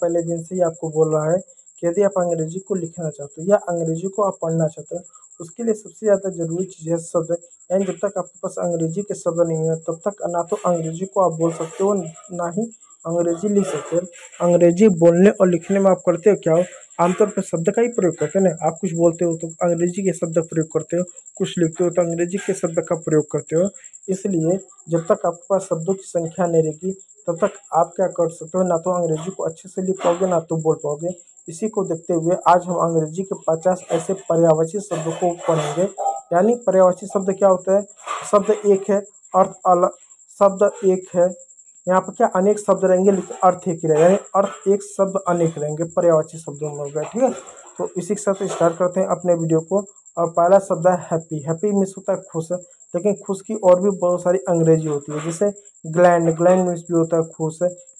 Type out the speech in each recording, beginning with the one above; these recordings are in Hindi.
पहले दिन से ही आपको बोल रहा है कि यदि आप अंग्रेजी को लिखना चाहते हो या अंग्रेजी को आप पढ़ना चाहते हो, उसके लिए सबसे ज़्यादा ज़रूरी चीज़ है शब्द। यानी जब तक आपके पास अंग्रेजी के शब्द नहीं है तब तक ना तो अंग्रेजी को आप बोल सकते हो, ना ही अंग्रेजी लिख सकते हो। अंग्रेजी बोलने और लिखने में आप करते हो क्या हो, आमतौर पर शब्द का ही प्रयोग करते हैं ना। आप कुछ बोलते हो तो अंग्रेजी के शब्द प्रयोग करते हो, कुछ लिखते हो तो अंग्रेजी के शब्द का प्रयोग करते हो। इसलिए जब तक आपके पास शब्दों की संख्या नहीं रहेगी तब तक आप क्या कर सकते हो, ना तो अंग्रेजी को अच्छे से लिख पाओगे ना तो बोल पाओगे। इसी को देखते हुए आज हम अंग्रेजी के 50 ऐसे पर्यायवाची शब्दों को पढ़ेंगे। यानी पर्यायवाची शब्द क्या होता है, शब्द एक है, अर्थ अलग, शब्द एक है, यहाँ पर क्या अनेक शब्द रहेंगे लेकिन अर्थ एक ही रहेगा, यानी अर्थ एक शब्द अनेक रहेंगे, पर्यायवाची शब्दों में होगा। ठीक है, तो इसी के साथ स्टार्ट करते हैं अपने वीडियो को। और पहला शब्द है हैप्पी। हैप्पी मीन्स होता है खुश, लेकिन खुश की और भी बहुत सारी अंग्रेजी होती है, जैसे ग्लैंड। ग्लैंड मीन्स भी होता है खुश।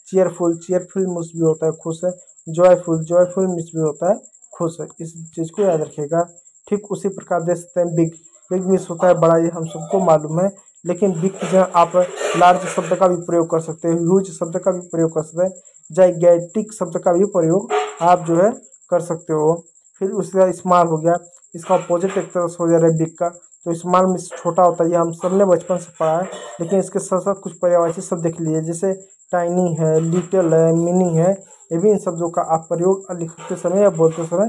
चीयरफुल। चीयरफुल मीन्स भी होता है खुश। जॉयफुल। जॉयफुल मीन्स भी होता है खुश। इस चीज़ को याद रखिएगा। ठीक उसी प्रकार देख सकते हैं बिग। बिग मीन्स होता है बड़ा, ये हम सबको मालूम है, लेकिन बिग की जगह आप लार्ज शब्द का भी प्रयोग कर सकते हैं, ह्यूज शब्द का भी प्रयोग कर सकते हैं, जाइगैंटिक शब्द का भी प्रयोग आप जो है कर सकते हो। फिर उसके बाद स्मॉल हो गया, इसका अपोजिट एक तरह से हो जा रहा है बिग का। तो स्मॉल मीन्स छोटा होता है, ये हम सब ने बचपन से पढ़ा है, लेकिन इसके साथ साथ कुछ पर्यायवाची शब्द देख लीजिए, जैसे टाइनी है, लिटिल है, मिनी है। ये भी इन शब्दों का आप प्रयोग लिखते समय या बोलते समय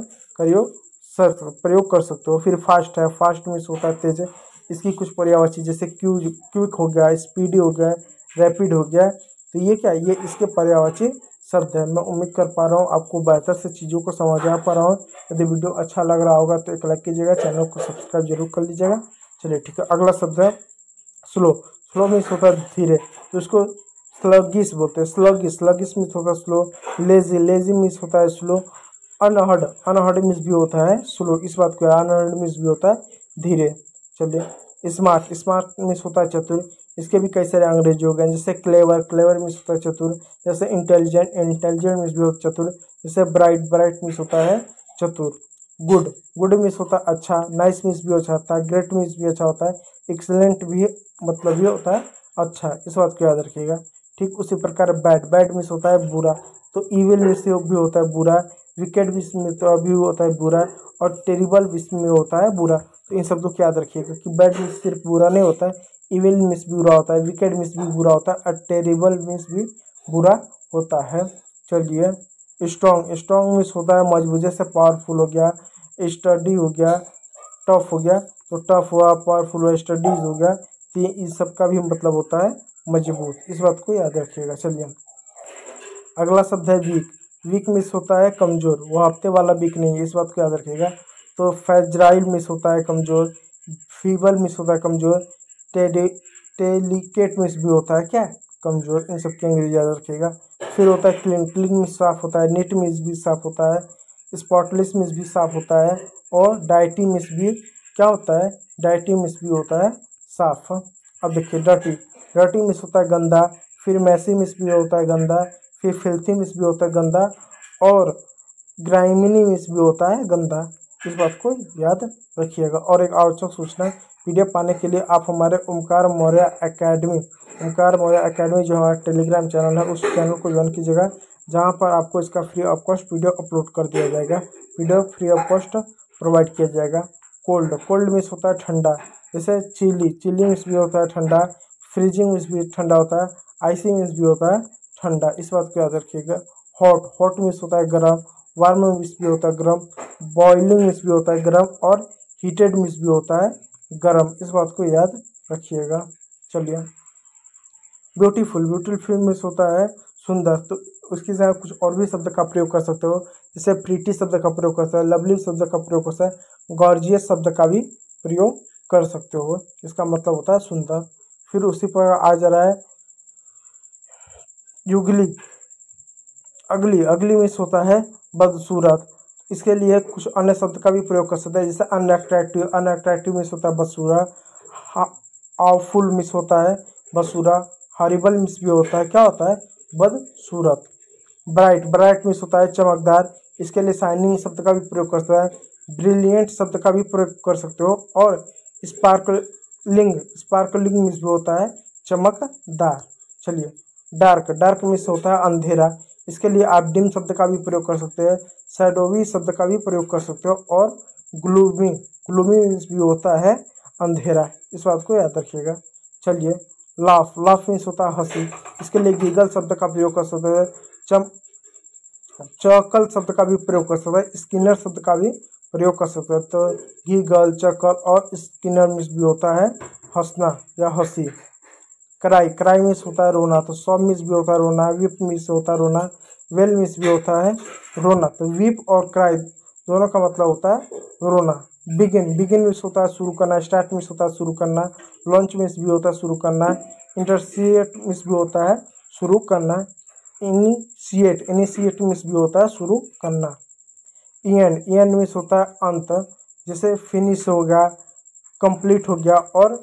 प्रयोग कर सकते हो। फिर फास्ट है। फास्ट मीन्स होता है तेज। इसकी कुछ पर्यायवाची जैसे क्विक हो गया, स्पीडी हो गया, रैपिड हो गया। तो ये क्या, ये इसके पर्यायवाची शब्द है। मैं उम्मीद कर पा रहा हूँ आपको बेहतर से चीज़ों को समझ आ पा रहा हूँ। यदि वीडियो अच्छा लग रहा होगा तो एक लाइक कीजिएगा, चैनल को सब्सक्राइब जरूर कर लीजिएगा। चलिए ठीक है, अगला शब्द है स्लो। स्लो मीन्स होता है धीरे, तो इसको स्लगिश बोलते हैं। स्लगिश। स्लगिश मीन्स होता है स्लो। लेजी। लेजी मीन्स होता है स्लो। अनहर्ड। अनहर्ड मीन्स भी होता है स्लो, इस बात को अनहर्ड मीन्स भी होता है धीरे। चलिए स्मार्ट। स्मार्ट मीन्स होता है चतुर, इसके भी कई सारे अंग्रेजी हो गए, जैसे क्लेवर। क्लेवर मीन्स होता है चतुर। जैसे इंटेलिजेंट। इंटेलिजेंट मीन्स भी होता है चतुर। जैसे ब्राइट। ब्राइट मीन्स होता है चतुर। गुड। गुड मीन्स होता है अच्छा। नाइस मीन्स भी अच्छा होता है। ग्रेट मीन्स भी अच्छा होता है। एक्सीलेंट भी मतलब भी होता है अच्छा, इस बात को याद रखिएगा। ठीक उसी प्रकार बैड। बैड मीन्स होता है बुरा, तो इविल मीन्स भी होता है बुरा। विकेट में तो अभी होता है बुरा, और टेरिबल में होता है बुरा। तो इन शब्दों को याद रखिएगा कि बैड मीन्स सिर्फ बुरा नहीं होता है, इविल मीन्स भी बुरा होता है, विकेट मीन्स भी बुरा होता है, और टेरिबल मीन्स भी बुरा होता है। चलिए स्ट्रॉन्ग। स्ट्रॉन्ग मीन्स होता है मजबूत, जैसे पावरफुल हो गया, स्टडी हो गया, टफ हो गया। तो टफ हुआ, पावरफुल हुआ, स्टडीज हो गया, तो इस सब का भी मतलब होता है मजबूत, इस बात को याद रखिएगा। चलिए अगला शब्द है वीक। वीक मिस होता है कमजोर, वो हफ्ते वाला वीक नहीं है, इस बात को याद रखिएगा। तो फ्रेजाइल मिस होता है कमजोर। फीबल मिस होता है कमजोर। टेलिकेट मिस भी होता है क्या, कमजोर। इन सब की अंग्रेजी याद रखिएगा। फिर होता है क्लीन। क्लीन मिस साफ होता है। नीट मिस भी साफ होता है। स्पॉटलेस मिस भी साफ होता है। और डाइटी मिस भी क्या होता है, डाइटी मिस भी होता है साफ। अब देखिए डर्टी। डर्टी मिस होता है गंदा। फिर मैसी मिस भी होता है गंदा। फिर फिल्थी मिस भी होता है गंदा। और ग्राइमिनी मिस भी होता है गंदा, इस बात को याद रखिएगा। और एक आवश्यक सूचना, पीडीएफ पाने के लिए आप हमारे ओमकार मौर्य एकेडमी, ओमकार मौर्य एकेडमी जो हमारा टेलीग्राम चैनल है, उस चैनल को ज्वाइन कीजिएगा, जहाँ पर आपको इसका free of cost PDF upload कर दिया जाएगा। PDF free of cost provide किया जाएगा। कोल्ड। कोल्ड मीन्स होता है ठंडा, जैसे चिली। चिली मीन्स भी होता है ठंडा। फ्रीजिंग मीन्स भी ठंडा होता है। आइसी मीन्स भी होता है ठंडा, इस बात को याद रखिएगा। हॉट। हॉट मीन्स होता है गर्म। वार्म मीन्स भी होता है गर्म। बॉइलिंग मीन्स भी होता है गर्म। और हीटेड मीन्स भी होता है गर्म, इस बात को याद रखिएगा। चलिए ब्यूटीफुल। ब्यूटीफुल मीन्स होता है सुंदर, तो उसकी जगह कुछ और भी शब्द का प्रयोग कर सकते हो, जैसे प्रीटी शब्द का प्रयोग कर सकते हैं, लवली शब्द का प्रयोग कर सकते हैं, गॉर्जियस शब्द का भी प्रयोग कर सकते हो, इसका मतलब होता है सुंदर। फिर उसी पर आ जा रहा है युगली। अगली। अगली मीन्स होता है बदसूरत, इसके लिए कुछ अन्य शब्द का भी प्रयोग कर सकते हैं, जैसे अनअट्रैक्टिव। अनअट्रैक्टिव मीन्स होता है बदसूरत। आवफुल मिस होता है बदसूरा। हॉरिबल मिस भी होता है क्या होता है, बदसूरत। ब्राइट। ब्राइट मिस होता है चमकदार, इसके लिए शाइनिंग शब्द का भी प्रयोग कर सकते हैं। ब्रिलियंट शब्द का भी प्रयोग कर सकते हो। और स्पार्कलिंग। स्पार्कलिंग मिस भी होता है चमकदार। चलिए डार्क। डार्क मिस होता है अंधेरा, इसके लिए आप डिम शब्द का भी प्रयोग कर सकते हैं, शैडोवी शब्द का भी प्रयोग कर सकते हो, और ग्लूमी, ग्लूमी मीन्स भी होता है अंधेरा, इस बात को याद रखिएगा। चलिए, लाफ, लाफ मीन्स होता है हंसी, इसके लिए गीगल शब्द का प्रयोग कर सकते हैं, चकल शब्द का भी प्रयोग कर सकते हैं, स्किनर शब्द का भी प्रयोग कर सकते हैं। तो गीगल, चकल और स्किनर मीन्स भी होता है हंसना या हंसी। क्राई, क्राई मीन्स होता है रोना, तो सॉब मीन्स भी होता है रोना, विप मीन्स होता है रोना, वेल मीन्स भी होता है रोना। तो विप और क्राई दोनों का मतलब होता है रोना। बिगिन, बिगिन मीन्स होता है शुरू करना, स्टार्ट मीन्स होता है शुरू करना, लॉन्च मीन्स भी होता है शुरू करना, इंटरशिएट मीन्स भी होता है शुरू करना, इनिशिएट, इनिशिएट मीन्स भी होता है शुरू करना। ईएन, ईएन मीन्स होता है अंत, जैसे फिनिश हो गया, कंप्लीट हो गया और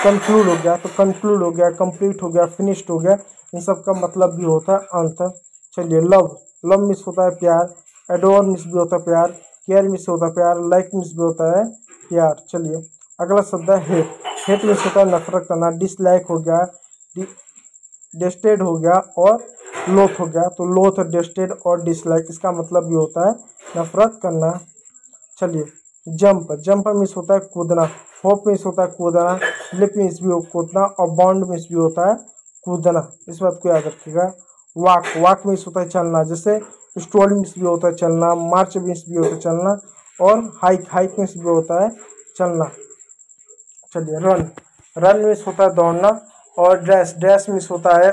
कंक्लूड हो गया। तो कंक्लूड हो गया, कंप्लीट हो गया, फिनिश्ड हो गया, इन सब का मतलब भी होता है अंत। चलिए, लव, लव मीन्स होता है प्यार, एडोर मीन्स भी होता है प्यार, केयर मीन्स होता है प्यार, लाइक मीन्स भी होता है प्यार। चलिए, अगला शब्द है हेट, हेट मीन्स होता है नफरत करना, डिसलाइक हो गया, डेस्टेड हो गया और लोथ हो गया। तो लोथ, डेस्टेड और डिसलाइक, इसका मतलब भी होता है नफरत करना। चलिए, जंप, जंप मीन्स होता है कूदना, होप मीन्स होता है कूदना, लिप मीन्स भी कूदना और बाउंड मीन्स भी होता है कूदना, इस बात को याद रखिएगा। वॉक, वॉक मीन्स होता है चलना, जैसे स्ट्रोल मीन्स भी होता है चलना, मार्च मीन्स भी होता है चलना और हाइक, हाइक मीन्स भी होता है चलना। चलिए, रन, रन मीन्स होता है दौड़ना और ड्रैश, ड्रैश मीन्स होता है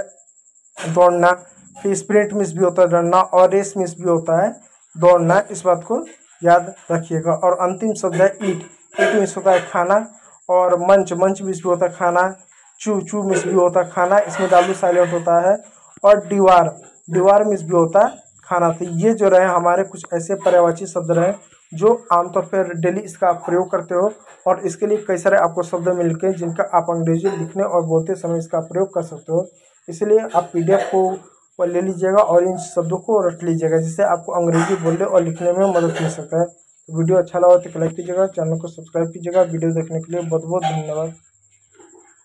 दौड़ना, फिर स्प्रिंट मीन्स भी होता है दौड़ना और रेस मीन्स भी होता है दौड़ना, इस बात को याद रखिएगा। और अंतिम शब्द है ईट, ईट मीन्स होता है खाना और मंच, मंच मीन्स भी होता है खाना, चू, चू मीन्स भी होता है खाना, इसमें डब्ल्यू साइलेंट होता है, और दीवार, दीवार मीन्स भी होता है खाना। तो ये जो रहे हमारे कुछ ऐसे पर्यायवाची शब्द रहे जो आमतौर पर डेली इसका प्रयोग करते हो, और इसके लिए कई सारे आपको शब्द मिलके जिनका आप अंग्रेजी लिखने और बोलते समय इसका प्रयोग कर सकते हो। इसलिए आप PDF को ले लीजिएगा और इन शब्दों को रट लीजिएगा, जिससे आपको अंग्रेजी बोलने और लिखने में मदद मिल सकता है। तो वीडियो अच्छा लगा तो लाइक कीजिएगा, चैनल को सब्सक्राइब कीजिएगा। वीडियो देखने के लिए बहुत बहुत धन्यवाद।